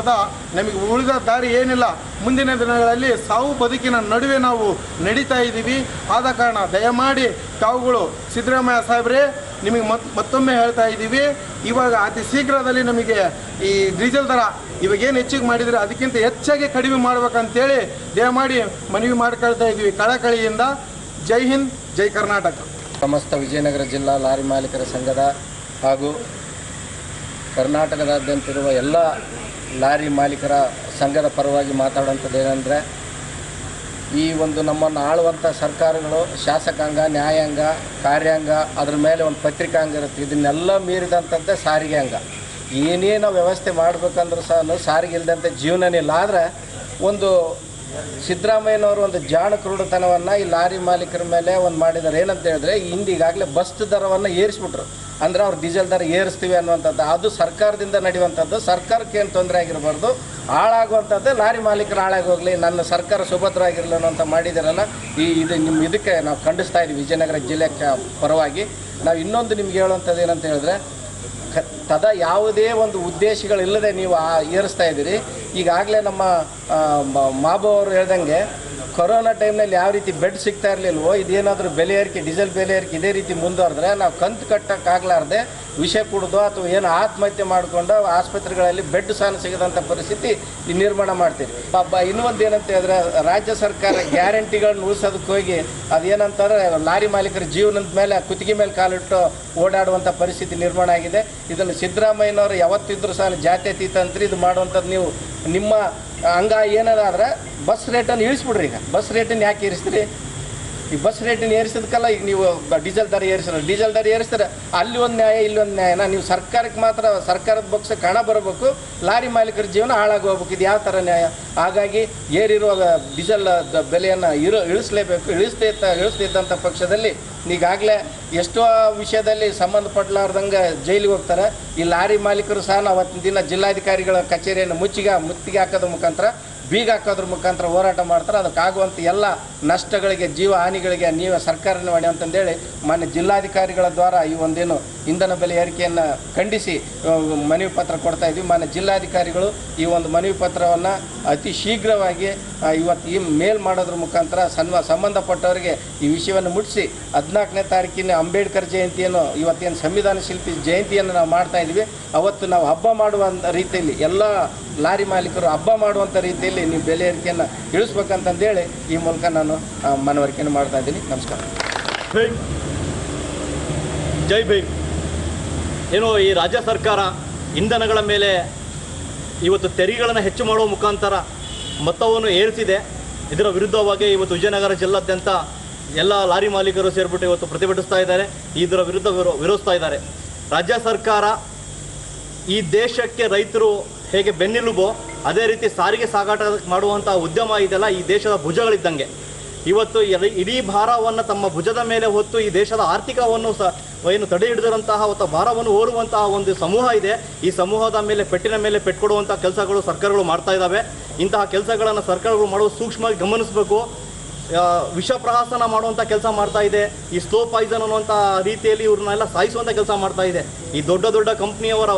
ನಮಗೆ ಉಳಿದ ದಾರಿ ಏನಿಲ್ಲ. ಮುಂದಿನ ದಿನಗಳಲ್ಲಿ ಸಾವು ಬದುಕಿನ ನಡುವೆ ನಾವು ನಡೀತಾ ಇದ್ದೀವಿ. ಆದ ಕಾರಣ ದಯಮಾಡಿ ತಾವುಗಳು ಸಿದ್ದರಾಮಯ್ಯ ಸಾಹೇಬ್ರೆ ನಿಮಗೆ ಮತ್ತೊಮ್ಮೆ ಹೇಳ್ತಾ ಇದ್ದೀವಿ, ಇವಾಗ ಅತಿ ಶೀಘ್ರದಲ್ಲಿ ನಮಗೆ ಈ ಡೀಸೆಲ್ ದರ ಇವಾಗೇನು ಹೆಚ್ಚಿಗೆ ಮಾಡಿದರೆ ಅದಕ್ಕಿಂತ ಹೆಚ್ಚಾಗಿ ಕಡಿಮೆ ಮಾಡ್ಬೇಕಂತೇಳಿ ದಯಮಾಡಿ ಮನವಿ ಮಾಡ್ಕೊಳ್ತಾ ಇದ್ದೀವಿ ಕಳಕಳಿಯಿಂದ. ಜೈ ಹಿಂದ್, ಜೈ ಕರ್ನಾಟಕ. ಸಮಸ್ತ ವಿಜಯನಗರ ಜಿಲ್ಲಾ ಲಾರಿ ಮಾಲೀಕರ ಸಂಘದ ಹಾಗೂ ಕರ್ನಾಟಕದಾದ್ಯಂತಿರುವ ಎಲ್ಲ ಲಾರಿ ಮಾಲೀಕರ ಸಂಘದ ಪರವಾಗಿ ಮಾತಾಡುವಂಥದ್ದು ಏನಂದರೆ, ಈ ಒಂದು ನಮ್ಮನ್ನು ಆಳುವಂಥ ಸರ್ಕಾರಗಳು ಶಾಸಕಾಂಗ, ನ್ಯಾಯಾಂಗ, ಕಾರ್ಯಾಂಗ, ಅದ್ರ ಮೇಲೆ ಒಂದು ಪತ್ರಿಕಾಂಗ ಇರುತ್ತೆ. ಇದನ್ನೆಲ್ಲ ಮೀರಿದಂಥದ್ದೇ ಸಾರಿಗೆ ಅಂಗ. ಏನೇನೋ ವ್ಯವಸ್ಥೆ ಮಾಡಬೇಕಂದ್ರೂ ಸಹ ಸಾರಿಗೆ ಇಲ್ಲದಂತೆ ಜೀವನನೇ ಇಲ್ಲ. ಆದರೆ ಒಂದು ಸಿದ್ದರಾಮಯ್ಯನವರು ಒಂದು ಜಾಣ ಕ್ರೂಡತನವನ್ನು ಈ ಲಾರಿ ಮಾಲೀಕರ ಮೇಲೆ ಒಂದು ಮಾಡಿದ್ದಾರೆ. ಏನಂತ ಹೇಳಿದ್ರೆ ಈಗಾಗಲೇ ಬಸ್ ದರವನ್ನು ಏರಿಸ್ಬಿಟ್ರು. ಅಂದರೆ ಅವ್ರು ಡೀಸೆಲ್ ದರ ಏರಿಸ್ತೀವಿ ಅನ್ನುವಂಥದ್ದು ಅದು ಸರ್ಕಾರದಿಂದ ನಡೆಯುವಂಥದ್ದು. ಸರ್ಕಾರಕ್ಕೆ ಏನು ತೊಂದರೆ ಆಗಿರಬಾರ್ದು, ಹಾಳಾಗುವಂಥದ್ದು ಲಾರಿ ಮಾಲೀಕರು ಹಾಳಾಗೋಗಲಿ, ನನ್ನ ಸರ್ಕಾರ ಸುಭದ್ರವಾಗಿರಲಿ ಅನ್ನೋಂಥ ಮಾಡಿದಾರಲ್ಲ, ಇದಕ್ಕೆ ನಾವು ಖಂಡಿಸ್ತಾ ಇದ್ದೀವಿ. ವಿಜಯನಗರ ಜಿಲ್ಲೆ ಪರವಾಗಿ ನಾವು ಇನ್ನೊಂದು ನಿಮ್ಗೆ ಹೇಳುವಂಥದ್ದು ಏನಂತ ಹೇಳಿದ್ರೆ, ಯಾವುದೇ ಒಂದು ಉದ್ದೇಶಗಳಿಲ್ಲದೆ ನೀವು ಏರಿಸ್ತಾ ಇದ್ದೀರಿ. ಈಗಾಗಲೇ ನಮ್ಮ ಮಾಬು ಅವರು ಹೇಳ್ದಂಗೆ ಕೊರೋನಾ ಟೈಮ್ನಲ್ಲಿ ಯಾವ ರೀತಿ ಬೆಡ್ ಸಿಗ್ತಾ ಇರಲಿಲ್ವೋ, ಇದೇನಾದರೂ ಬೆಲೆ ಏರಿಕೆ, ಡೀಸೆಲ್ ಬೆಲೆ ಏರಿಕೆ ಇದೇ ರೀತಿ ಮುಂದುವರೆದ್ರೆ ನಾವು ಕಂತು ಕಟ್ಟೋಕ್ಕಾಗಲಾರ್ದೆ ವಿಷ ಕುಡಿದು ಅಥವಾ ಏನು ಆತ್ಮಹತ್ಯೆ ಮಾಡಿಕೊಂಡು ಆಸ್ಪತ್ರೆಗಳಲ್ಲಿ ಬೆಡ್ ಸಾಲ ಸಿಗದಂಥ ಪರಿಸ್ಥಿತಿ ನಿರ್ಮಾಣ ಮಾಡ್ತೀವಿ. ಇನ್ನೊಂದು ಏನಂತ ಹೇಳಿದ್ರೆ, ರಾಜ್ಯ ಸರ್ಕಾರ ಗ್ಯಾರಂಟಿಗಳನ್ನ ಉಳಿಸೋದಕ್ಕೆ ಹೋಗಿ ಅದೇನಂತಂದರೆ ಲಾರಿ ಮಾಲೀಕರ ಜೀವನದ ಮೇಲೆ ಕುತ್ತಿಗೆ ಮೇಲೆ ಕಾಲಿಟ್ಟು ಓಡಾಡುವಂಥ ಪರಿಸ್ಥಿತಿ ನಿರ್ಮಾಣ ಆಗಿದೆ. ಇದನ್ನು ಸಿದ್ದರಾಮಯ್ಯನವರು ಯಾವತ್ತಿದ್ರೂ ಸಹ ಜಾತ್ಯತೀತ ಅಂತ ಇದು ಮಾಡುವಂಥದ್ದು. ನೀವು ನಿಮ್ಮ ಹಂಗ ಏನಾದ್ರೆ ಬಸ್ ರೇಟನ್ನು ಇಳಿಸ್ಬಿಡ್ರಿ. ಈಗ ಬಸ್ ರೇಟನ್ನು ಯಾಕೆ ಏರಿಸ್ತೀರಿ? ಈ ಬಸ್ ರೇಟನ್ನು ಏರಿಸೋದಕ್ಕಲ್ಲ ಈಗ ನೀವು ಡೀಸೆಲ್ ದರ ಏರಿಸ್ತಾರೆ. ಅಲ್ಲಿ ಒಂದು ನ್ಯಾಯ, ಇಲ್ಲೊಂದು ನ್ಯಾಯನ ನೀವು ಸರ್ಕಾರಕ್ಕೆ ಮಾತ್ರ ಸರ್ಕಾರದ ಪಕ್ಷಕ್ಕೆ ಹಣ ಬರಬೇಕು, ಲಾರಿ ಮಾಲೀಕರ ಜೀವನ ಹಾಳಾಗಿ ಹೋಗ್ಬೇಕು. ಇದು ಯಾವ ಥರ ನ್ಯಾಯ? ಹಾಗಾಗಿ ಏರಿರುವ ಡೀಸೆಲ್ ಬೆಲೆಯನ್ನು ಇಳಿಸಲೇಬೇಕು. ಇಳಿಸ್ತಿದ್ದಂಥ ಪಕ್ಷದಲ್ಲಿ ಈಗಾಗಲೇ ಎಷ್ಟೋ ವಿಷಯದಲ್ಲಿ ಸಂಬಂಧಪಟ್ಟಲಾರ್ದಂಗೆ ಜೈಲಿಗೆ ಹೋಗ್ತಾರೆ. ಈ ಲಾರಿ ಮಾಲೀಕರು ಸಹ ಅವತ್ತಿನ ದಿನ ಜಿಲ್ಲಾಧಿಕಾರಿಗಳ ಕಚೇರಿಯನ್ನು ಮುತ್ತಿಗೆ ಹಾಕೋದ್ರ ಮುಖಾಂತರ, ಬೀಗ ಹಾಕೋದ್ರ ಮುಖಾಂತರ ಹೋರಾಟ ಮಾಡ್ತಾರೆ. ಅದಕ್ಕಾಗುವಂಥ ಎಲ್ಲ ನಷ್ಟಗಳಿಗೆ, ಜೀವ ಹಾನಿಗಳಿಗೆ ನೀವು ಸರ್ಕಾರನೇ ಮಾಡಿ ಅಂತಂದೇಳಿ ಮಾನ್ಯ ಜಿಲ್ಲಾಧಿಕಾರಿಗಳ ದ್ವಾರ ಈ ಒಂದೇನು ಇಂಧನ ಬೆಲೆ ಏರಿಕೆಯನ್ನು ಖಂಡಿಸಿ ಮನವಿ ಪತ್ರ ಕೊಡ್ತಾ ಇದ್ವಿ. ಮಾನ್ಯ ಜಿಲ್ಲಾಧಿಕಾರಿಗಳು ಈ ಒಂದು ಮನವಿ ಪತ್ರವನ್ನು ಅತಿ ಶೀಘ್ರವಾಗಿ ಇವತ್ತು ಈ ಮೇಲ್ ಮಾಡೋದ್ರ ಮುಖಾಂತರ ಸಂಬಂಧಪಟ್ಟವರಿಗೆ ಈ ವಿಷಯವನ್ನು ಮುಟ್ಟಿಸಿ 14ನೇ ತಾರೀಕಿನ ಅಂಬೇಡ್ಕರ್ ಜಯಂತಿಯನ್ನು, ಇವತ್ತೇನು ಸಂವಿಧಾನ ಶಿಲ್ಪಿ ಜಯಂತಿಯನ್ನು ನಾವು ಮಾಡ್ತಾ ಇದ್ವಿ, ಅವತ್ತು ನಾವು ಹಬ್ಬ ಮಾಡುವ ರೀತಿಯಲ್ಲಿ ಎಲ್ಲ ಲಾರಿ ಮಾಲೀಕರು ಹಬ್ಬ ಮಾಡುವಂಥ ರೀತಿಯಲ್ಲಿ ನೀವು ಬೆಲೆ ಏರಿಕೆಯನ್ನು ಇಳಿಸ್ಬೇಕಂತಂದೇಳಿ ಈ ಮೂಲಕ ನಾನು ಮನವರಿಕೆಯನ್ನು ಮಾಡ್ತಾ ಇದ್ದೀನಿ. ನಮಸ್ಕಾರ. ಜೈ ಭೀಮ್. ಏನು ಈ ರಾಜ್ಯ ಸರ್ಕಾರ ಇಂಧನಗಳ ಮೇಲೆ ಇವತ್ತು ತೆರಿಗೆಗಳನ್ನು ಹೆಚ್ಚು ಮಾಡುವ ಮುಖಾಂತರ ಮೊತ್ತವನ್ನು ಏರಿಸಿದೆ. ಇದರ ವಿರುದ್ಧವಾಗಿ ಇವತ್ತು ವಿಜಯನಗರ ಜಿಲ್ಲಾದ್ಯಂತ ಎಲ್ಲ ಲಾರಿ ಮಾಲೀಕರು ಸೇರಿಬಿಟ್ಟು ಇವತ್ತು ಪ್ರತಿಭಟಿಸ್ತಾ ಇದ್ದಾರೆ. ಇದರ ವಿರುದ್ಧ ವಿರೋಧಿಸ್ತಾ ಇದ್ದಾರೆ. ರಾಜ್ಯ ಸರ್ಕಾರ ಈ ದೇಶಕ್ಕೆ ರೈತರು ಹೇಗೆ ಬೆನ್ನೆಲುಬೋ ಅದೇ ರೀತಿ ಸಾರಿಗೆ ಸಾಗಾಟ ಮಾಡುವಂಥ ಉದ್ಯಮ ಇದೆಲ್ಲ ಈ ದೇಶದ ಭುಜಗಳಿದ್ದಂಗೆ. ಇವತ್ತು ಇಡೀ ಭಾರವನ್ನು ತಮ್ಮ ಭುಜದ ಮೇಲೆ ಹೊತ್ತು ಈ ದೇಶದ ಆರ್ಥಿಕವನ್ನು ಏನು ತಡೆ ಹಿಡಿದಿರುವಂತಹ ಭಾರವನ್ನು ಹೊರುವಂತಹ ಒಂದು ಸಮೂಹ ಇದೆ. ಈ ಸಮೂಹದ ಮೇಲೆ ಪೆಟ್ಟಿನ ಮೇಲೆ ಪೆಟ್ಕೊಡುವಂಥ ಕೆಲಸಗಳು ಸರ್ಕಾರಗಳು ಮಾಡ್ತಾ ಇದ್ದಾವೆ. ಇಂತಹ ಕೆಲಸಗಳನ್ನು ಸರ್ಕಾರಗಳು ಮಾಡುವ ಸೂಕ್ಷ್ಮವಾಗಿ ಗಮನಿಸಬೇಕು. ವಿಷಪ್ರಹಾಸನ ಮಾಡುವಂಥ ಕೆಲಸ ಮಾಡ್ತಾ ಇದೆ. ಈ ಸ್ಲೋ ಪಾಯ್ಸನ್ ಅನ್ನುವಂಥ ರೀತಿಯಲ್ಲಿ ಇವ್ರನ್ನೆಲ್ಲ ಸಾಯಿಸುವಂಥ ಕೆಲಸ ಮಾಡ್ತಾ ಇದೆ. ಈ ದೊಡ್ಡ ದೊಡ್ಡ ಕಂಪ್ನಿಯವರ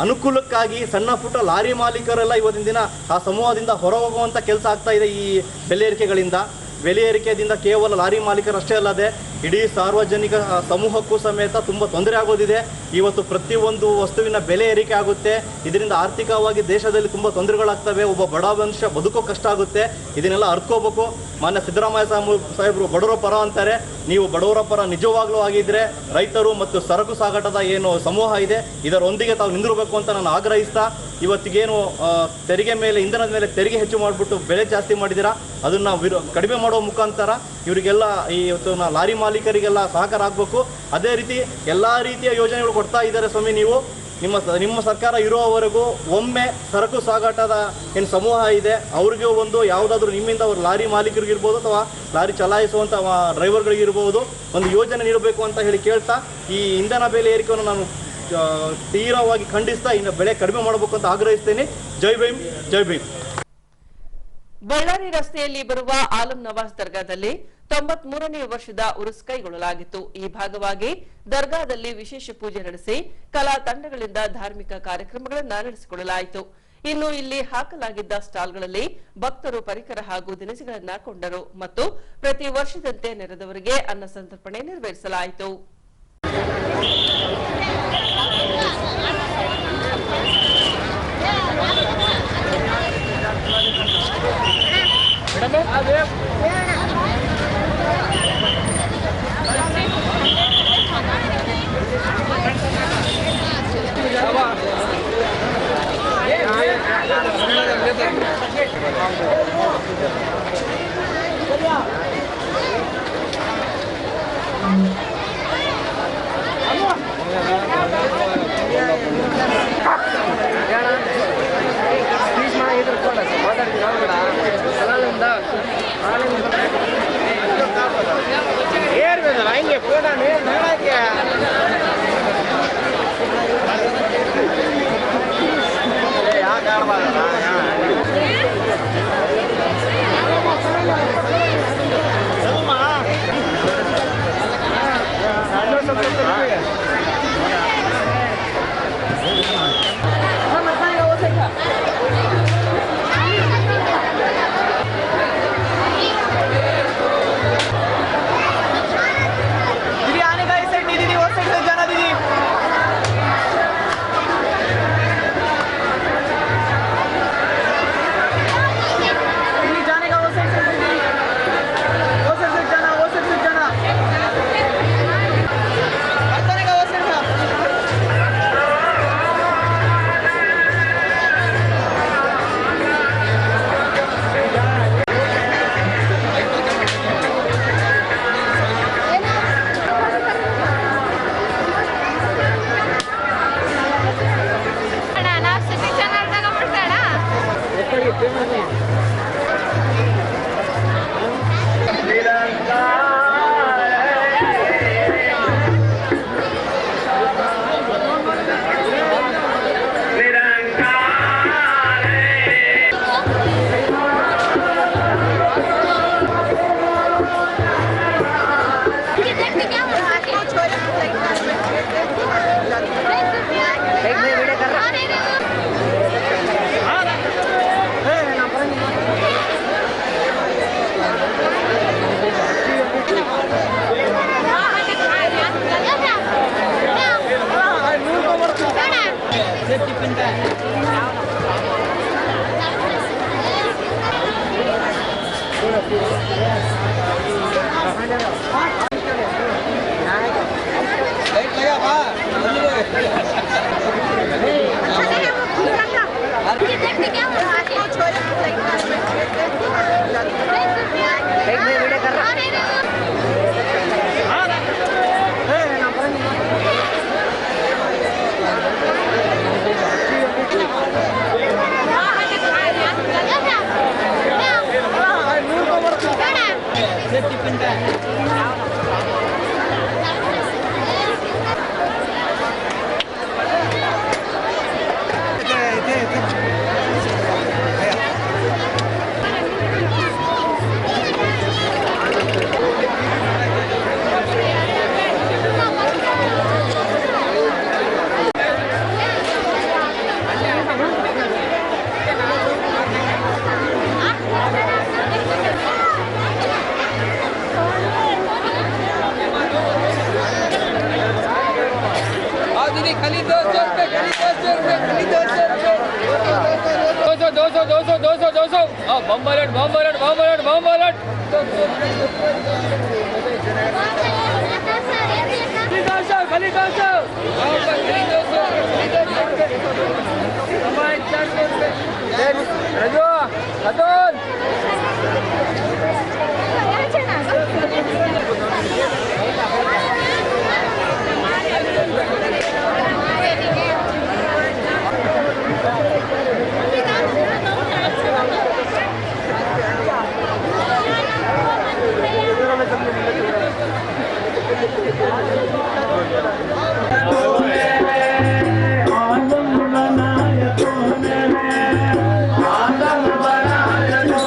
ಅನುಕೂಲಕ್ಕಾಗಿ ಸಣ್ಣ ಪುಟ್ಟ ಲಾರಿ ಮಾಲೀಕರೆಲ್ಲ ಇವತ್ತಿನ ದಿನ ಆ ಸಮೂಹದಿಂದ ಹೊರಹೋಗುವಂಥ ಕೆಲಸ ಆಗ್ತಾ ಇದೆ. ಈ ಬೆಲೆ ಏರಿಕೆಗಳಿಂದ, ಬೆಲೆ ಏರಿಕೆಯಿಂದ ಕೇವಲ ಲಾರಿ ಮಾಲೀಕರಷ್ಟೇ ಅಲ್ಲದೆ ಇಡೀ ಸಾರ್ವಜನಿಕ ಸಮೂಹಕ್ಕೂ ಸಮೇತ ತುಂಬ ತೊಂದರೆ ಆಗೋದಿದೆ. ಇವತ್ತು ಪ್ರತಿಯೊಂದು ವಸ್ತುವಿನ ಬೆಲೆ ಏರಿಕೆ ಆಗುತ್ತೆ. ಇದರಿಂದ ಆರ್ಥಿಕವಾಗಿ ದೇಶದಲ್ಲಿ ತುಂಬ ತೊಂದರೆಗಳಾಗ್ತವೆ. ಒಬ್ಬ ಬಡ ಮನುಷ್ಯ ಬದುಕೋ ಕಷ್ಟ ಆಗುತ್ತೆ. ಇದನ್ನೆಲ್ಲ ಅರ್ತ್ಕೋಬೇಕು. ಮಾನ್ಯ ಸಿದ್ದರಾಮಯ್ಯ ಸಾಹೇಬರು ಬಡವರ ಪರ ಅಂತಾರೆ. ನೀವು ಬಡವರ ಪರ ನಿಜವಾಗ್ಲೂ ಆಗಿದ್ದರೆ ರೈತರು ಮತ್ತು ಸರಕು ಸಾಗಾಟದ ಏನು ಸಮೂಹ ಇದೆ ಇದರೊಂದಿಗೆ ತಾವು ನಿಂದಿರಬೇಕು ಅಂತ ನಾನು ಆಗ್ರಹಿಸ್ತಾ, ಇವತ್ತಿಗೇನು ತೆರಿಗೆ ಮೇಲೆ, ಇಂಧನದ ಮೇಲೆ ತೆರಿಗೆ ಹೆಚ್ಚು ಮಾಡಿಬಿಟ್ಟು ಬೆಲೆ ಜಾಸ್ತಿ ಮಾಡಿದ್ದೀರಾ, ಅದನ್ನು ಕಡಿಮೆ ಮಾಡುವ ಮುಖಾಂತರ ಇವರಿಗೆಲ್ಲ ಇವತ್ತು ಲಾರಿ ಮಾಲೀಕರಿಗೆಲ್ಲ ಸಹಕಾರ ಆಗಬೇಕು. ಅದೇ ರೀತಿ ಎಲ್ಲ ರೀತಿಯ ಯೋಜನೆಗಳು ಕೊಡ್ತಾ ಇದ್ದಾರೆ ಸ್ವಾಮಿ. ನೀವು ನಿಮ್ಮ ಸರ್ಕಾರ ಇರುವವರೆಗೂ ಒಮ್ಮೆ ಸರಕು ಸಾಗಾಟದ ಏನು ಸಮೂಹ ಇದೆ ಅವ್ರಿಗೆ ಒಂದು ಯಾವುದಾದ್ರೂ ನಿಮ್ಮಿಂದ ಅವರು ಲಾರಿ ಮಾಲೀಕರಿಗಿರ್ಬೋದು ಅಥವಾ ಲಾರಿ ಚಲಾಯಿಸುವಂಥ ಡ್ರೈವರ್ಗಳಿಗಿರ್ಬೋದು ಒಂದು ಯೋಜನೆ ನೀಡಬೇಕು ಅಂತ ಹೇಳಿ ಕೇಳ್ತಾ, ಈ ಇಂಧನ ಬೆಲೆ ಏರಿಕೆಯನ್ನು ನಾನು ತೀವ್ರವಾಗಿ ಖಂಡಿಸ್ತಾ ಇನ್ನು ಬೆಲೆ ಕಡಿಮೆ ಮಾಡಬೇಕು ಅಂತ ಆಗ್ರಹಿಸ್ತೇನೆ. ಜೈ ಭೀಮ್, ಜೈ ಭೀಮ್. ಬಳ್ಳಾರಿ ರಸ್ತೆಯಲ್ಲಿ ಬರುವ ಆಲಂ ನವಾಜ್ ದರ್ಗಾದಲ್ಲಿ 93ನೇ ವರ್ಷದ ಉರುಸ್ ಕೈಗೊಳ್ಳಲಾಗಿತ್ತು. ಈ ಭಾಗವಾಗಿ ದರ್ಗಾದಲ್ಲಿ ವಿಶೇಷ ಪೂಜೆ ನಡೆಸಿ ಕಲಾ ತಂಡಗಳಿಂದ ಧಾರ್ಮಿಕ ಕಾರ್ಯಕ್ರಮಗಳನ್ನು ನಡೆಸಿಕೊಳ್ಳಲಾಯಿತು. ಇನ್ನು ಇಲ್ಲಿ ಹಾಕಲಾಗಿದ್ದ ಸ್ಟಾಲ್ಗಳಲ್ಲಿ ಭಕ್ತರು ಪರಿಕರ ಹಾಗೂ ದಿನಸಿಗಳನ್ನ ಕೊಂಡರು ಮತ್ತು ಪ್ರತಿ ವರ್ಷದಂತೆ ನೆರೆದವರಿಗೆ ಅನ್ನ ಸಂತರ್ಪಣೆ ನೆರವೇರಿಸಲಾಯಿತು. ಮಾತಾಡ್ತೀನಿ आदम बनाया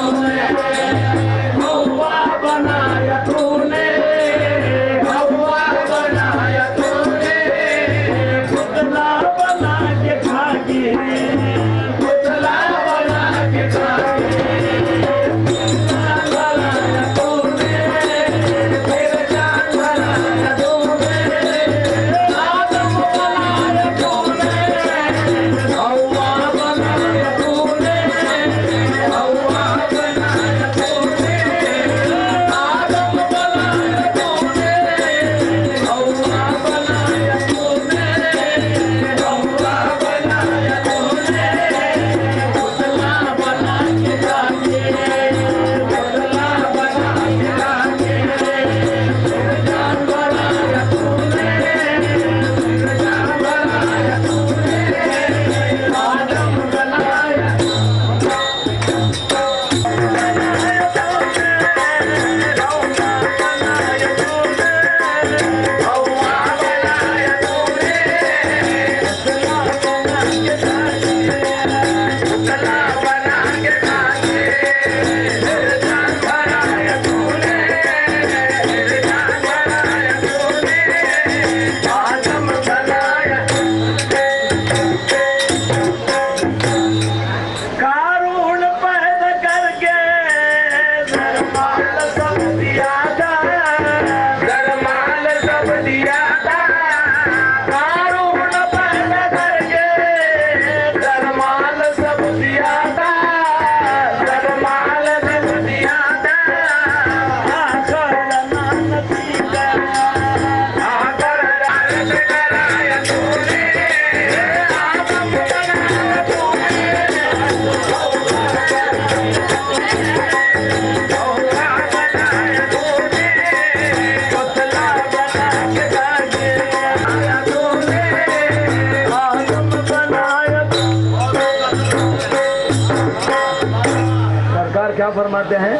क्या फरमाते हैं?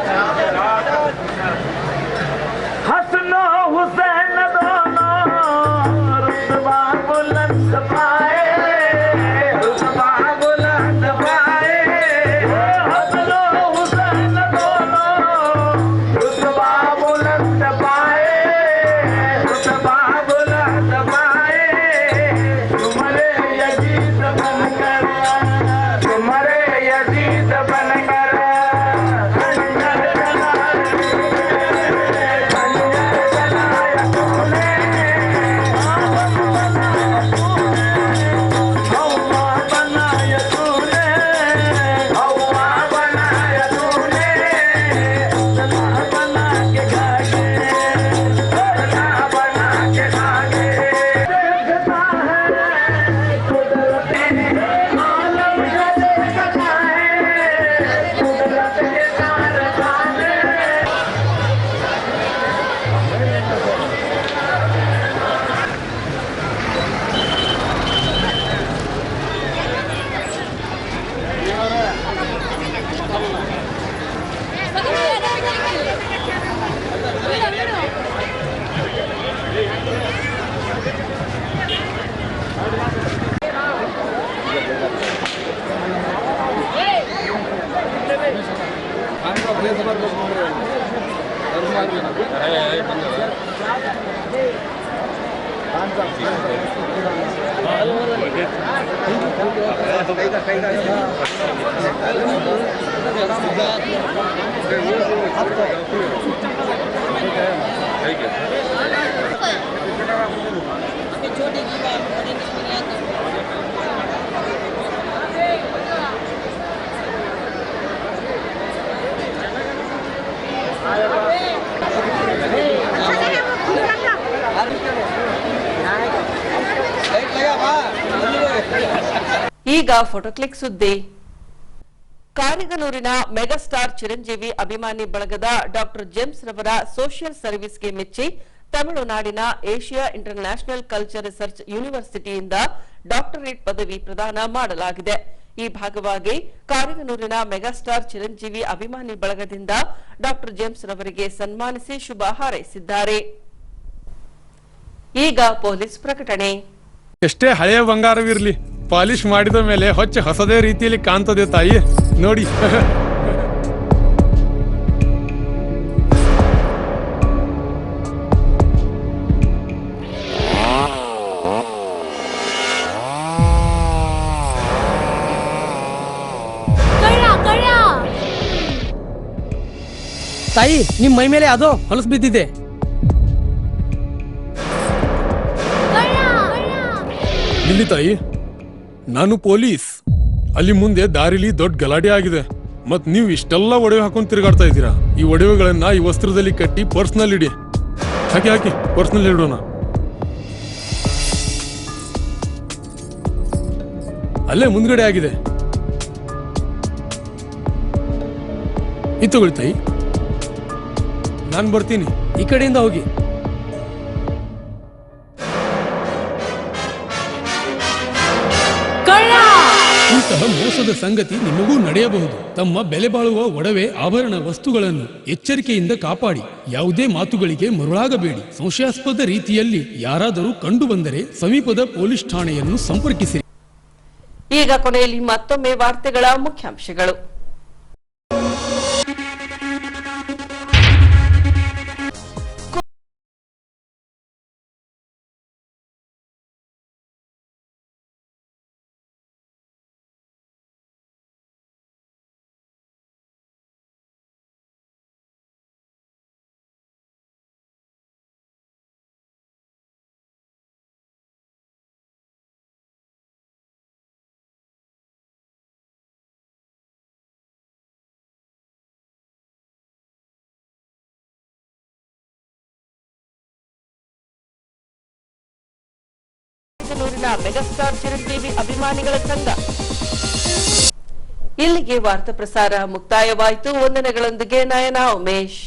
हसनो हुसैन दोनों रुतबा बुलंद पाए, रुतबा बुलंद पाए। हसनो हुसैन दोनों रुतबा बुलंद पाए, रुतबा बुलंद पाए। तुम्हारे यजीद बनकर, तुम्हारे यजीद बनकर ಈಗ ಫೋಟೋ ಕ್ಲಿಕ್ ಸುದ್ದಿ. ಕಾರಿಗನೂರಿನ ಮೆಗಾಸ್ಟಾರ್ ಚಿರಂಜೀವಿ ಅಭಿಮಾನಿ ಬಳಗದ ಡಾಕ್ಟರ್ ಜೇಮ್ಸ್ ರವರ ಸೋಷಿಯಲ್ ಸರ್ವಿಸ್ಗೆ ಮೆಚ್ಚಿ ತಮಿಳುನಾಡಿನ ಏಷ್ಯಾ ಇಂಟರ್ನ್ಯಾಷನಲ್ ಕಲ್ಚರ್ ರಿಸರ್ಚ್ ಯೂನಿವರ್ಸಿಟಿಯಿಂದ ಡಾಕ್ಟರೇಟ್ ಪದವಿ ಪ್ರದಾನ ಮಾಡಲಾಗಿದೆ. ಈ ಭಾಗವಾಗಿ ಕಾರಿಗನೂರಿನ ಮೆಗಾಸ್ಟಾರ್ ಚಿರಂಜೀವಿ ಅಭಿಮಾನಿ ಬಳಗದಿಂದ ಡಾಕ್ಟರ್ ಜೇಮ್ಸ್ ರವರಿಗೆ ಸನ್ಮಾನಿಸಿ ಶುಭ ಹಾರೈಸಿದ್ದಾರೆ. ಈಗ ಪೊಲೀಸ್ ಪ್ರಕಟಣೆ. ಎಷ್ಟೇ ಹಳೆಯ ಬಂಗಾರವಿರ್ಲಿ, ಪಾಲಿಶ್ ಮಾಡಿದ ಮೇಲೆ ಹೊಚ್ಚ ಹೊಸದೇ ರೀತಿಯಲ್ಲಿ ಕಾಣ್ತದೆ ತಾಯಿ ನೋಡಿ. ತಾಯಿ, ನಿಮ್ ಮೈ ಮೇಲೆ ಅದೋ ಹೊಲಸು ಬಿದ್ದಿದೆ. ಇಲ್ಲಿ ತಾಯಿ, ನಾನು ಪೊಲೀಸ್. ಅಲ್ಲಿ ಮುಂದೆ ದಾರಿಲಿ ದೊಡ್ಡ ಗಲಾಟೆ ಆಗಿದೆ, ಮತ್ ನೀವು ಇಷ್ಟೆಲ್ಲ ಒಡವೆ ಹಾಕೊಂಡು ತಿರುಗಾಡ್ತಾ ಇದ್ದೀರಾ. ಈ ಒಡವೆಗಳನ್ನ ಈ ವಸ್ತ್ರದಲ್ಲಿ ಕಟ್ಟಿ ಪರ್ಸ್ನಲ್ಲಿ ಇಡಿ. ಹಾಕಿ ಹಾಕಿ ಪರ್ಸ್ನಲ್ಲಿ ಇಡೋಣ. ಅಲ್ಲೇ ಮುಂದ್ಗಡೆ ಆಗಿದೆ. ಇದು ತಗೊಳ್ಳಿ ತಾಯಿ, ನಾನು ಬರ್ತೀನಿ. ಈ ಕಡೆಯಿಂದ ಹೋಗಿ. ಇಂತಹ ಮೋಸದ ಸಂಗತಿ ನಿಮಗೂ ನಡೆಯಬಹುದು. ತಮ್ಮ ಬೆಲೆ ಬಾಳುವ ಒಡವೆ ಆಭರಣ ವಸ್ತುಗಳನ್ನು ಎಚ್ಚರಿಕೆಯಿಂದ ಕಾಪಾಡಿ. ಯಾವುದೇ ಮಾತುಗಳಿಗೆ ಮರುಳಾಗಬೇಡಿ. ಸಂಶಯಾಸ್ಪದ ರೀತಿಯಲ್ಲಿ ಯಾರಾದರೂ ಕಂಡು ಬಂದರೆ ಸಮೀಪದ ಪೊಲೀಸ್ ಠಾಣೆಯನ್ನು ಸಂಪರ್ಕಿಸಿರಿ. ಈಗ ಕೊನೆಯಲ್ಲಿ ಮತ್ತೊಮ್ಮೆ ವಾರ್ತೆಗಳ ಮುಖ್ಯಾಂಶಗಳು. ಬೆಂಗಳೂರಿನ ಮೆಗಾಸ್ಟಾರ್ ಚಿರಂಜೀವಿ ಅಭಿಮಾನಿಗಳ ಸಂಘ. ಇಲ್ಲಿಗೆ ವಾರ್ತಾ ಪ್ರಸಾರ ಮುಕ್ತಾಯವಾಯಿತು. ವಂದನೆಗಳೊಂದಿಗೆ ನಯನ ಉಮೇಶ್.